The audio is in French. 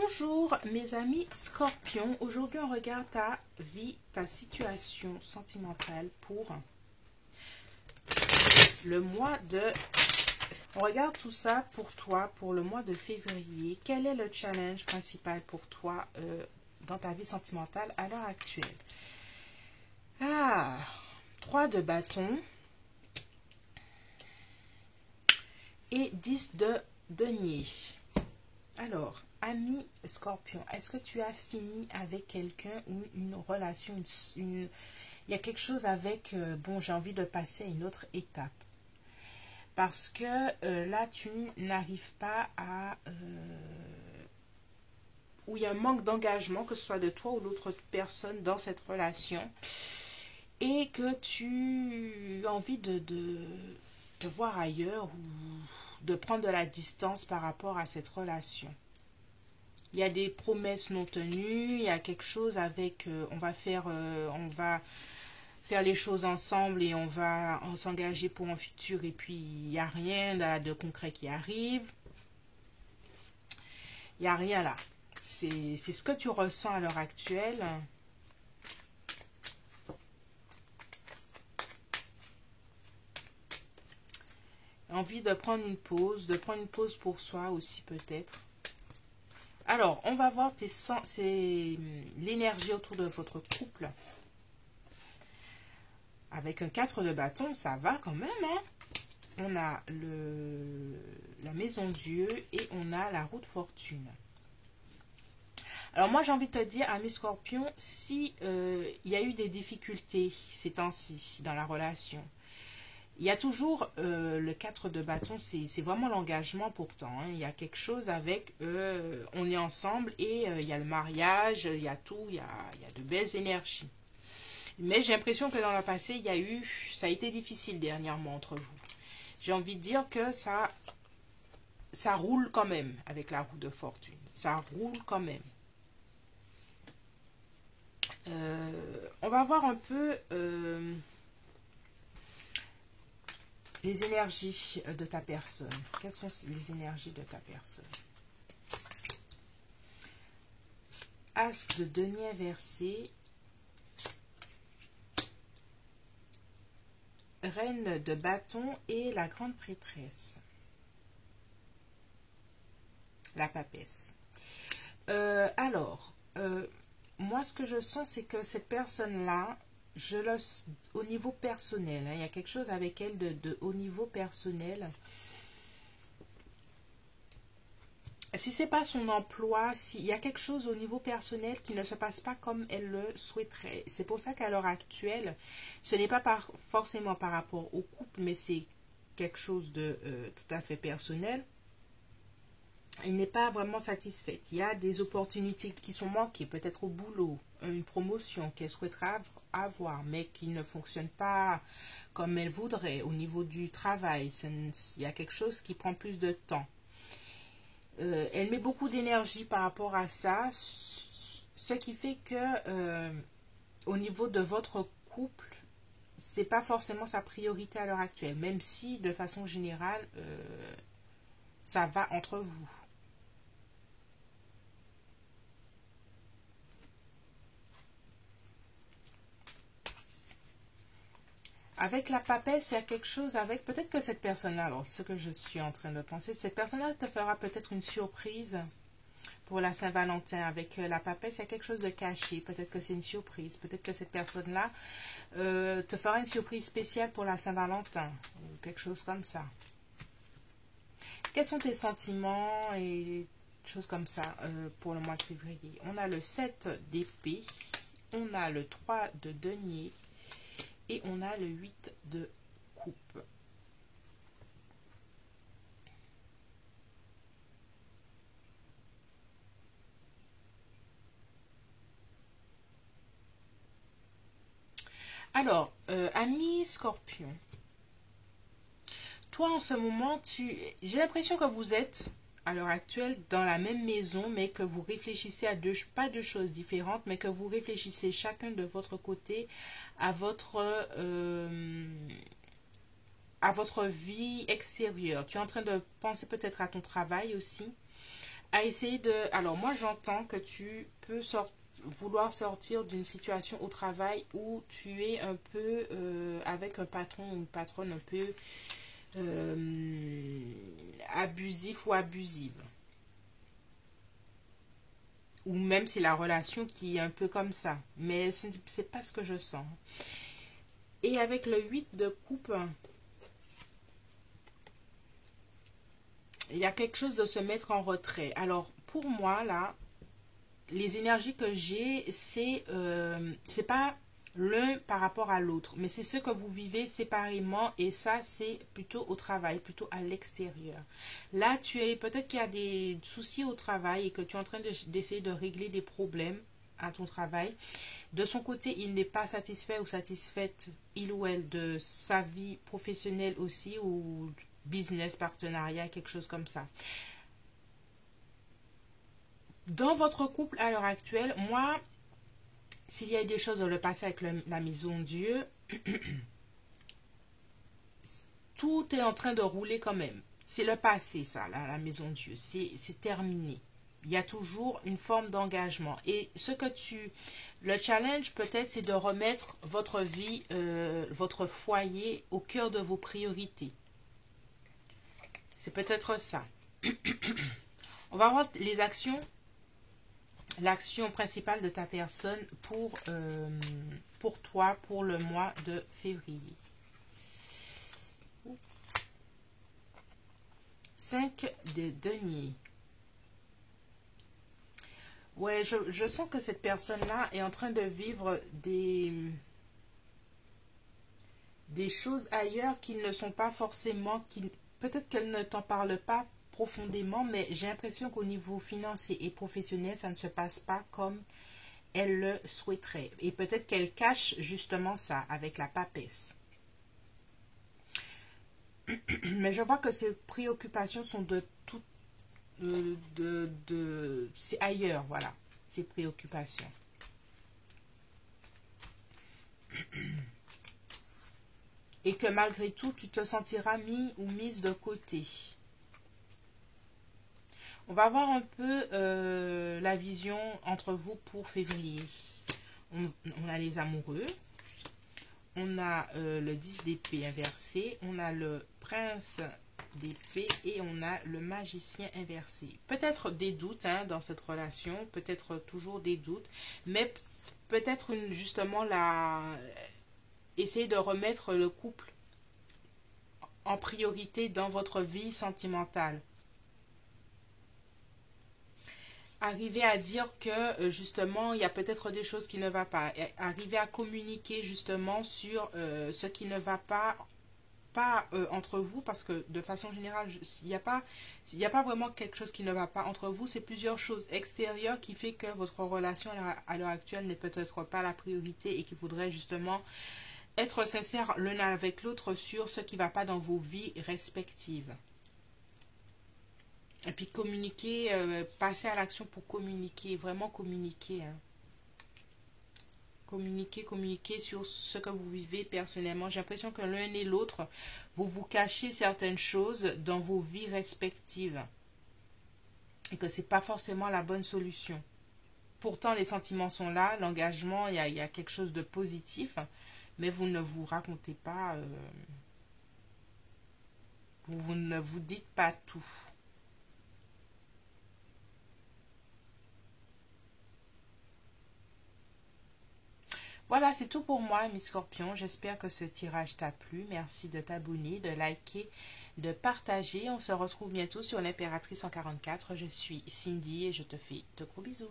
Bonjour mes amis scorpions, aujourd'hui on regarde ta vie, ta situation sentimentale pour le mois de... On regarde tout ça pour toi, pour le mois de février. Quel est le challenge principal pour toi dans ta vie sentimentale à l'heure actuelle? Ah, 3 de bâton et 10 de denier. Alors, ami scorpion, est-ce que tu as fini avec quelqu'un ou une relation, il y a quelque chose avec, bon, j'ai envie de passer à une autre étape. Parce que là, tu n'arrives pas à... où il y a un manque d'engagement, que ce soit de toi ou l'autre personne dans cette relation. Et que tu as envie de voir ailleurs ou de prendre de la distance par rapport à cette relation. Il y a des promesses non tenues, il y a quelque chose avec, on va faire les choses ensemble et on va s'engager pour un futur et puis il n'y a rien de concret qui arrive. Il n'y a rien là. C'est ce que tu ressens à l'heure actuelle. Envie de prendre une pause pour soi aussi peut-être. Alors, on va voir l'énergie autour de votre couple. Avec un 4 de bâton, ça va quand même, hein? On a la maison Dieu et on a la roue de fortune. Alors moi, j'ai envie de te dire, ami scorpion, si il y a eu des difficultés ces temps-ci dans la relation, il y a toujours le 4 de bâton, c'est vraiment l'engagement pourtant. Hein. Il y a quelque chose avec, on est ensemble et il y a le mariage, il y a tout, il y a de belles énergies. Mais j'ai l'impression que dans le passé, ça a été difficile dernièrement entre vous. J'ai envie de dire que ça roule quand même avec la roue de fortune. Ça roule quand même. On va voir un peu... les énergies de ta personne. Quelles sont les énergies de ta personne? As de denier inversé. Reine de bâton et la grande prêtresse. La papesse. Moi, ce que je sens, c'est que cette personne-là, au niveau personnel, hein, il y a quelque chose avec elle au niveau personnel. Si c'est pas son emploi, s'il y a quelque chose au niveau personnel qui ne se passe pas comme elle le souhaiterait. C'est pour ça qu'à l'heure actuelle, ce n'est pas forcément par rapport au couple, mais c'est quelque chose de tout à fait personnel. Elle n'est pas vraiment satisfaite. Il y a des opportunités qui sont manquées, peut-être au boulot, une promotion qu'elle souhaiterait avoir, mais qui ne fonctionne pas comme elle voudrait au niveau du travail. Il y a quelque chose qui prend plus de temps. Elle met beaucoup d'énergie par rapport à ça, ce qui fait que au niveau de votre couple, c'est pas forcément sa priorité à l'heure actuelle, même si de façon générale, ça va entre vous. Avec la papesse, il y a quelque chose avec... Peut-être que cette personne-là, alors ce que je suis en train de penser, cette personne-là te fera peut-être une surprise pour la Saint-Valentin. Avec la papesse, il y a quelque chose de caché. Peut-être que c'est une surprise. Peut-être que cette personne-là te fera une surprise spéciale pour la Saint-Valentin. Ou quelque chose comme ça. Quels sont tes sentiments et choses comme ça pour le mois de février? On a le 7 d'épée. On a le 3 de denier. Et on a le 8 de coupe. Alors, ami scorpion, toi en ce moment, j'ai l'impression que vous êtes à l'heure actuelle dans la même maison, mais que vous réfléchissez à pas deux choses différentes, mais que vous réfléchissez chacun de votre côté à votre vie extérieure. Tu es en train de penser peut-être à ton travail aussi, à essayer de... Alors moi j'entends que tu peux vouloir sortir d'une situation au travail où tu es un peu avec un patron ou une patronne un peu abusif ou abusive. Ou même c'est la relation qui est un peu comme ça. Mais ce n'est pas ce que je sens. Et avec le 8 de coupe, il y a quelque chose de se mettre en retrait. Alors pour moi là, les énergies que j'ai, c'est pas l'un par rapport à l'autre, mais c'est ce que vous vivez séparément et ça c'est plutôt au travail, plutôt à l'extérieur. Là, peut-être qu'il y a des soucis au travail et que tu es en train d'essayer de régler des problèmes à ton travail. De son côté, il n'est pas satisfait ou satisfaite, il ou elle, de sa vie professionnelle aussi ou business, partenariat, quelque chose comme ça. Dans votre couple à l'heure actuelle, moi, s'il y a eu des choses dans le passé avec la maison Dieu, tout est en train de rouler quand même. C'est le passé, ça, la maison Dieu. C'est terminé. Il y a toujours une forme d'engagement. Et le challenge peut-être, c'est de remettre votre vie, votre foyer au cœur de vos priorités. C'est peut-être ça. On va voir les actions. L'action principale de ta personne pour toi, pour le mois de février. 5 de deniers. Ouais, je sens que cette personne-là est en train de vivre des choses ailleurs qui ne sont pas forcément... Peut-être qu'elle ne t'en parle pas profondément, mais j'ai l'impression qu'au niveau financier et professionnel, ça ne se passe pas comme elle le souhaiterait. Et peut-être qu'elle cache justement ça avec la papesse. Mais je vois que ses préoccupations sont de tout... c'est ailleurs, voilà, ses préoccupations. Et que malgré tout, tu te sentiras mis ou mise de côté. On va voir un peu la vision entre vous pour février. On a les amoureux. On a le 10 d'épée inversé. On a le prince d'épée et on a le magicien inversé. Peut-être des doutes dans cette relation. Peut-être toujours des doutes. Mais peut-être justement essayer de remettre le couple en priorité dans votre vie sentimentale. Arriver à dire que justement il y a peut-être des choses qui ne vont pas, arriver à communiquer justement sur ce qui ne va pas entre vous, parce que de façon générale il n'y a pas vraiment quelque chose qui ne va pas entre vous, c'est plusieurs choses extérieures qui fait que votre relation à l'heure actuelle n'est peut-être pas la priorité et qu'il faudrait justement être sincère l'un avec l'autre sur ce qui ne va pas dans vos vies respectives. Et puis communiquer, passer à l'action pour communiquer, vraiment communiquer. Communiquer sur ce que vous vivez personnellement. J'ai l'impression que l'un et l'autre, vous cachez certaines choses dans vos vies respectives. Et que ce n'est pas forcément la bonne solution. Pourtant, les sentiments sont là, l'engagement, il y a quelque chose de positif. Mais vous ne vous racontez pas, vous ne vous dites pas tout. Voilà, c'est tout pour moi, mes scorpions. J'espère que ce tirage t'a plu. Merci de t'abonner, de liker, de partager. On se retrouve bientôt sur l'Impératrice 144. Je suis Cindy et je te fais de gros bisous.